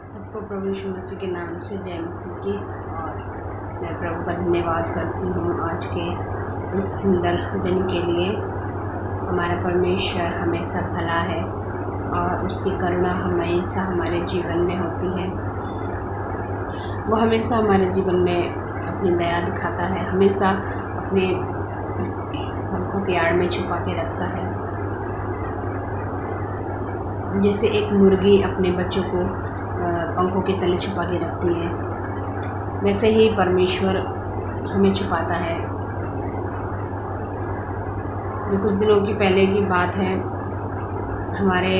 सबको प्रभु यीशु मसीह के नाम से जय मसीह की। और मैं प्रभु का धन्यवाद करती हूँ आज के इस सुंदर दिन के लिए। हमारा परमेश्वर हमेशा भला है और उसकी करुणा हमेशा हमारे जीवन में होती है। वो हमेशा हमारे जीवन में अपनी दया दिखाता है, हमेशा अपने पंखों की आड़ में छुपा के रखता है। जैसे एक मुर्गी अपने बच्चों को पंखों के तले छुपा के रखती है, वैसे ही परमेश्वर हमें छुपाता है। कुछ दिनों की पहले की बात है, हमारे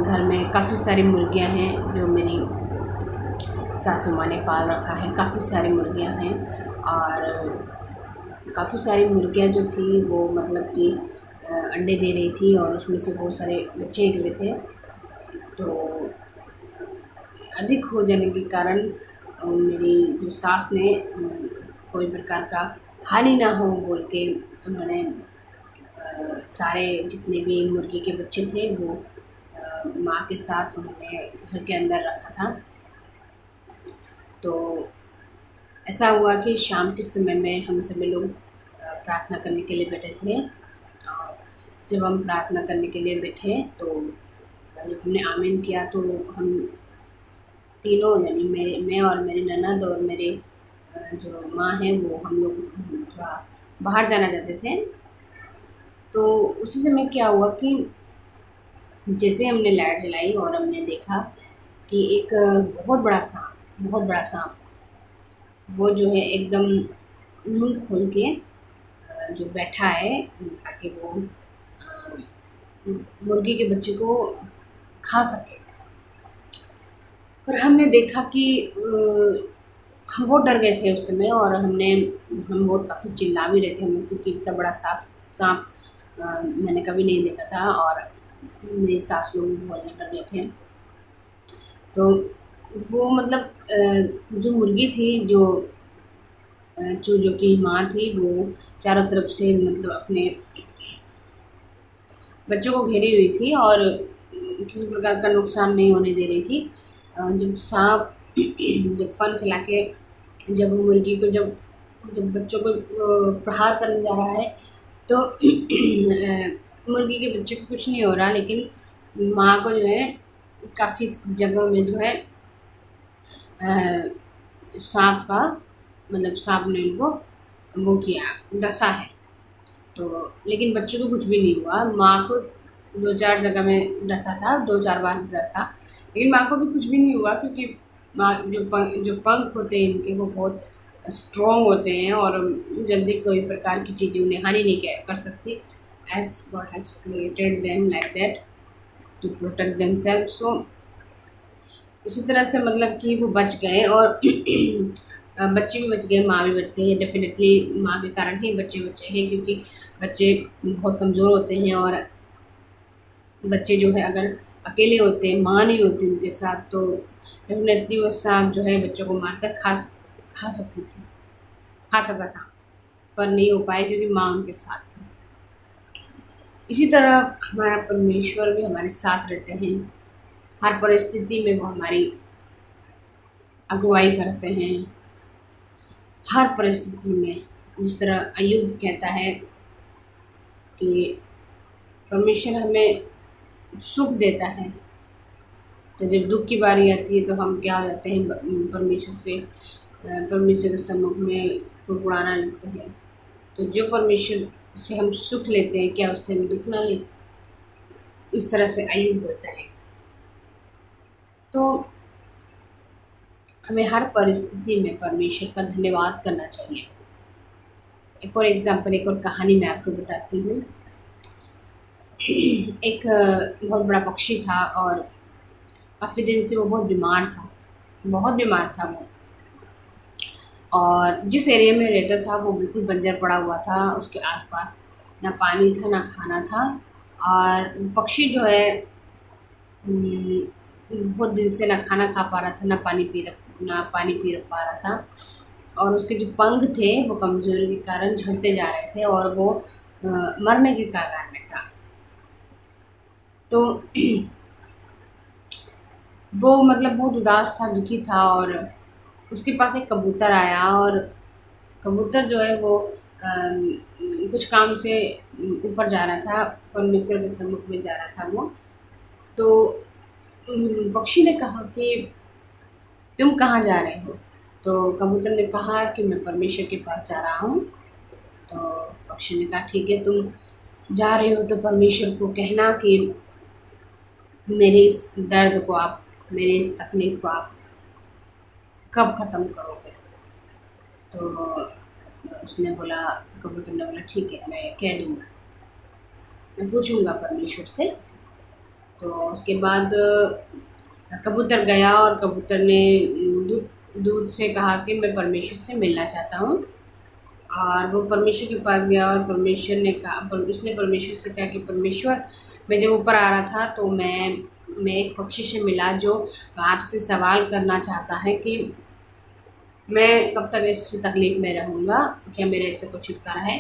घर में काफ़ी सारी मुर्गियां हैं जो मेरी सासू माँ ने पाल रखा है। काफ़ी सारी मुर्गियां हैं और काफ़ी सारी मुर्गियां जो थी वो मतलब कि अंडे दे रही थी और उसमें से बहुत सारे बच्चे निकले थे। तो अधिक हो जाने के कारण मेरी जो सास ने कोई प्रकार का हानि ना हो बोल के उन्होंने सारे जितने भी मुर्गी के बच्चे थे वो माँ के साथ उन्होंने घर के अंदर रखा था। तो ऐसा हुआ कि शाम के समय में हम सभी लोग प्रार्थना करने के लिए बैठे थे। और जब हम प्रार्थना करने के लिए बैठे तो जब हमने आमीन किया तो हम तीनों यानी मैं और मेरी ननद और मेरे जो माँ हैं वो हम लोग थोड़ा बाहर जाना चाहते थे। तो उसी समय क्या हुआ कि जैसे हमने लाइट जलाई और हमने देखा कि एक बहुत बड़ा सांप वो जो है एकदम मुंह खोल के जो बैठा है ताकि वो मुर्गी के बच्चे को खा सके। पर हमने देखा कि हम बहुत डर गए थे उस समय और हम बहुत काफ़ी चिल्ला भी रहे थे हमें, क्योंकि इतना बड़ा सांप मैंने कभी नहीं देखा था और मेरी सास लोग भी बोलने डर गए थे। तो वो मतलब जो मुर्गी थी जो चूजों की माँ थी वो चारों तरफ से मतलब अपने बच्चों को घेरी हुई थी और किसी प्रकार का नुकसान नहीं होने दे रही थी। जब सांप जब फन फैला के जब मुर्गी को जब बच्चों को प्रहार करने जा रहा है तो मुर्गी के बच्चे को कुछ नहीं हो रहा, लेकिन माँ को जो है काफ़ी जगह में जो है सांप ने उनको वो किया, डसा है। तो लेकिन बच्चों को कुछ भी नहीं हुआ। माँ को 2-4 जगह में डसा था, 2-4 बार डसा, लेकिन माँ को भी कुछ भी नहीं हुआ, क्योंकि माँ जो पंख होते हैं इनके वो बहुत स्ट्रॉन्ग होते हैं और जल्दी कोई प्रकार की चीज़ें उन्हें हानि नहीं कर सकती। As God has created them like that to protect themselves. So इसी तरह से मतलब कि वो बच गए और बच्चे भी बच गए, माँ भी बच गई। डेफिनेटली माँ के कारण ही बच्चे बचे हैं, क्योंकि बच्चे बहुत कमज़ोर होते हैं और बच्चे जो है अगर अकेले होते हैं, माँ नहीं होती उनके साथ, तो डेफिनेटली वो सांप जो है बच्चों को मारकर खा सकता था, पर नहीं हो पाए क्योंकि माँ उनके साथ थी। इसी तरह हमारा परमेश्वर भी हमारे साथ रहते हैं। हर परिस्थिति में वो हमारी अगुवाई करते हैं। हर परिस्थिति में जिस तरह अय्यूब कहता है कि परमेश्वर हमें सुख देता है, तो जब दुख की बारी आती है तो हम क्या हो जाते हैं, परमेश्वर के सम्मुख में कुड़कुड़ाना लगते हैं। तो जो परमेश्वर से हम सुख लेते हैं, क्या उससे हम दुख ना लें? इस तरह से अय्यूब बोलता है। तो हमें हर परिस्थिति में परमेश्वर का धन्यवाद करना चाहिए। एक और कहानी मैं आपको बताती हूँ। एक बहुत बड़ा पक्षी था और काफ़ी दिन से वो बहुत बीमार था वो। और जिस एरिया में रहता था वो बिल्कुल बंजर पड़ा हुआ था, उसके आसपास ना पानी था ना खाना था। और पक्षी जो है बहुत दिन से ना खाना खा पा रहा था ना पानी पी पा रहा था। और उसके जो पंख थे वो कमज़ोरी के कारण झड़ते जा रहे थे और वो मरने के कगार में था। तो वो मतलब बहुत उदास था, दुखी था, और उसके पास एक कबूतर आया, और कबूतर जो है वो कुछ काम से ऊपर जा रहा था, परमेश्वर के सम्मुख में जा रहा था वो। तो पक्षी ने कहा कि तुम कहाँ जा रहे हो? तो कबूतर ने कहा कि मैं परमेश्वर के पास जा रहा हूँ। तो पक्षी ने कहा ठीक है, तुम जा रहे हो तो परमेश्वर को कहना कि मेरे इस दर्द को आप, मेरे इस तकलीफ को आप कब ख़त्म करोगे? तो उसने बोला, कबूतर ने बोला ठीक है, मैं कह दूँगा, मैं पूछूँगा परमेश्वर से। तो उसके बाद कबूतर गया, और कबूतर ने दूत दूत से कहा कि मैं परमेश्वर से मिलना चाहता हूँ। और वो परमेश्वर के पास गया, और परमेश्वर ने कहा, उसने परमेश्वर से कहा कि परमेश्वर, मैं जब ऊपर आ रहा था तो मैं एक पक्षी से मिला जो आपसे सवाल करना चाहता है कि मैं कब तक इस तकलीफ में रहूँगा, क्या मेरे से कोई छुटकारा है,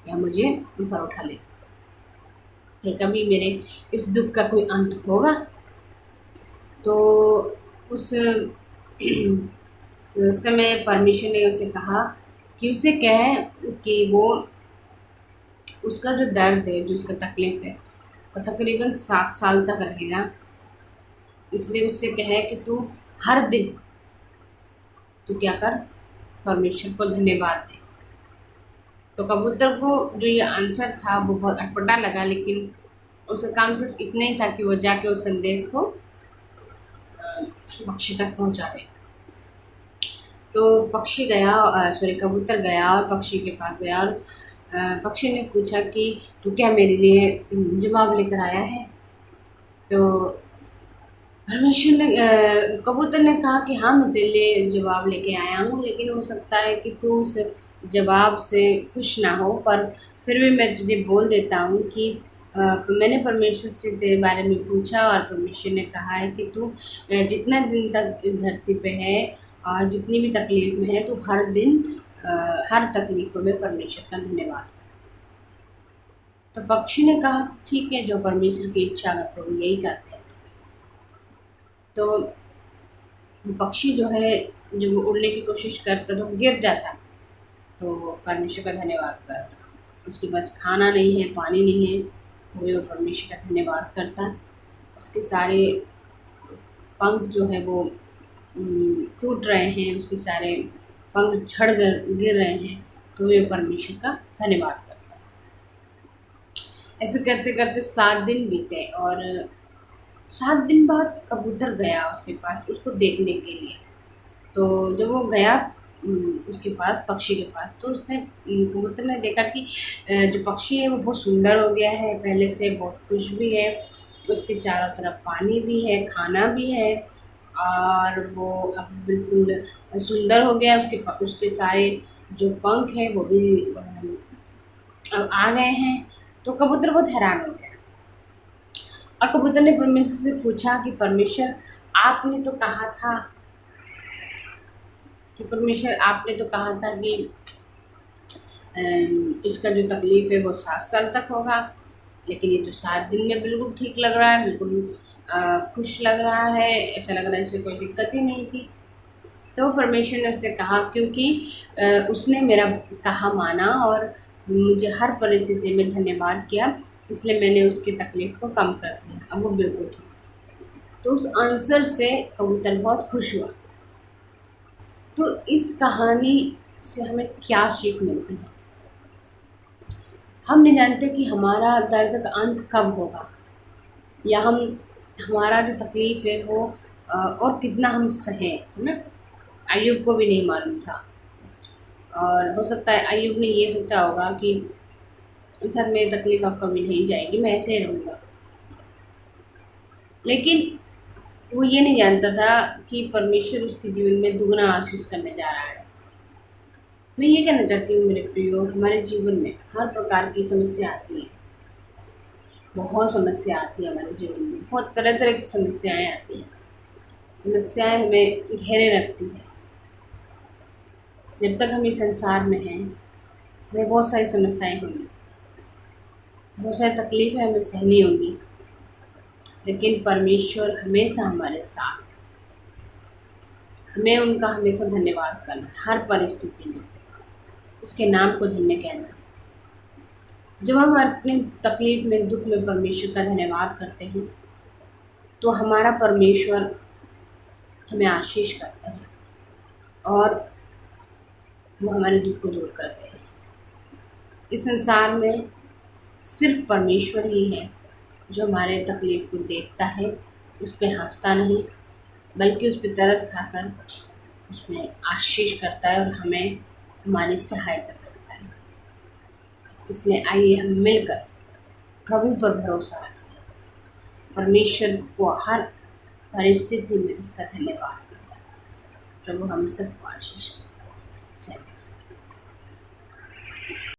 या मुझे ऊपर उठा ले, कि कभी मेरे इस दुख का कोई अंत होगा? तो उस समय परमेश्वर ने उसे कहा कि उसे कहे कि वो, उसका जो दर्द है, जो उसका तकलीफ है, वो तकरीबन 7 साल तक रहेगा। इसलिए उससे कहे कि तू हर दिन तू क्या कर, परमेश्वर को धन्यवाद दे। तो कबूतर को जो ये आंसर था वो बहुत अटपटा लगा, लेकिन उसका काम सिर्फ इतना ही था कि वो जाके उस संदेश को पक्षी तक पहुंचाए। तो पक्षी गया, सॉरी, कबूतर गया और पक्षी के पास गया, और पक्षी ने पूछा कि तू क्या मेरे लिए जवाब लेकर आया है? तो परमेश्वर ने कबूतर ने कहा कि हाँ, मैं तेरे लिए जवाब लेके आया हूँ, लेकिन हो सकता है कि तू उस जवाब से खुश ना हो, पर फिर भी मैं तुझे बोल देता हूँ कि मैंने परमेश्वर से तेरे बारे में पूछा, और परमेश्वर ने कहा है कि तू जितना दिन तक इस धरती पे है और जितनी भी तकलीफ में है, तो हर दिन हर तकलीफों में परमेश्वर का धन्यवाद कर। तो पक्षी ने कहा ठीक है, जो परमेश्वर की इच्छा है प्रभु यही चाहते हैं। तो पक्षी जो है, जब वो उड़ने की कोशिश करता तो गिर जाता, तो परमेश्वर का धन्यवाद करता। उसके पास खाना नहीं है, पानी नहीं है, वो परमेश्वर का धन्यवाद करता। उसके सारे पंख जो है वो टूट रहे हैं, उसके सारे पंख झड़ गिर रहे हैं, तो वे परमेश्वर का धन्यवाद करता। ऐसे करते करते 7 दिन बीते, और 7 दिन बाद कबूतर गया उसके पास उसको देखने के लिए। तो जब वो गया उसके पास, पक्षी के पास, तो उसने कबूतर ने देखा कि जो पक्षी है वो बहुत सुंदर हो गया है, पहले से बहुत खुश भी है, उसके चारों तरफ पानी भी है, खाना भी है, और वो अब बिल्कुल सुंदर हो गया। उसके सारे जो पंख हैं वो भी अब आ गए हैं। तो कबूतर बहुत हैरान हो गया, और कबूतर ने परमेश्वर से पूछा कि परमेश्वर, आपने तो कहा था कि परमेश्वर आपने तो कहा था कि इसका जो तकलीफ है वो 7 साल तक होगा, लेकिन ये तो 7 दिन में बिल्कुल ठीक लग रहा है, बिल्कुल खुश लग रहा है, ऐसा लग रहा है इसे कोई दिक्कत ही नहीं थी। तो परमेश्वर ने उससे कहा, क्योंकि उसने मेरा कहा माना और मुझे हर परिस्थिति में धन्यवाद किया, इसलिए मैंने उसकी तकलीफ को कम कर दिया, अब वो बिल्कुल ठीक है। तो उस आंसर से कबूतर बहुत खुश हुआ। तो इस कहानी से हमें क्या सीख मिलती है? हम नहीं जानते कि हमारा दर्द का अंत कब होगा, या हमारा जो तकलीफ है वो और कितना हम सहें, है ना? अय्यूब को भी नहीं मालूम था, और हो सकता है अय्यूब ने ये सोचा होगा कि सर, मेरी तकलीफ अब कभी नहीं जाएगी, मैं ऐसे ही रहूँगा। लेकिन वो ये नहीं जानता था कि परमेश्वर उसके जीवन में दुगना आशीष करने जा रहा है। मैं ये कहना चाहती हूँ मेरे प्रियो, हमारे जीवन में हर प्रकार की समस्या आती है, बहुत समस्या आती है हमारे जीवन में, बहुत तरह तरह की समस्याएं आती हैं। समस्याएं हमें घेरे रखती हैं। जब तक हम इस संसार में हैं, हमें बहुत सारी समस्याएं होंगी, बहुत सारी तकलीफें हमें सहनी होंगी, लेकिन परमेश्वर हमेशा हमारे साथ। हमें उनका हमेशा धन्यवाद करना, हर परिस्थिति में उसके नाम को धन्य कहना। जब हम अपने तकलीफ में, दुख में परमेश्वर का धन्यवाद करते हैं तो हमारा परमेश्वर हमें आशीष करता है और वो हमारे दुख को दूर करते हैं। इस संसार में सिर्फ परमेश्वर ही है जो हमारे तकलीफ को देखता है, उस पर हंसता नहीं बल्कि उस पर तरस खाकर उसमें आशीष करता है और हमें हमारी सहायता करता है। इसलिए आइए हम मिलकर प्रभु पर भरोसा रखें, परमेश्वर को हर परिस्थिति में उसका धन्यवाद करें। प्रभु हम सबको आशीष करें। जय मसीह।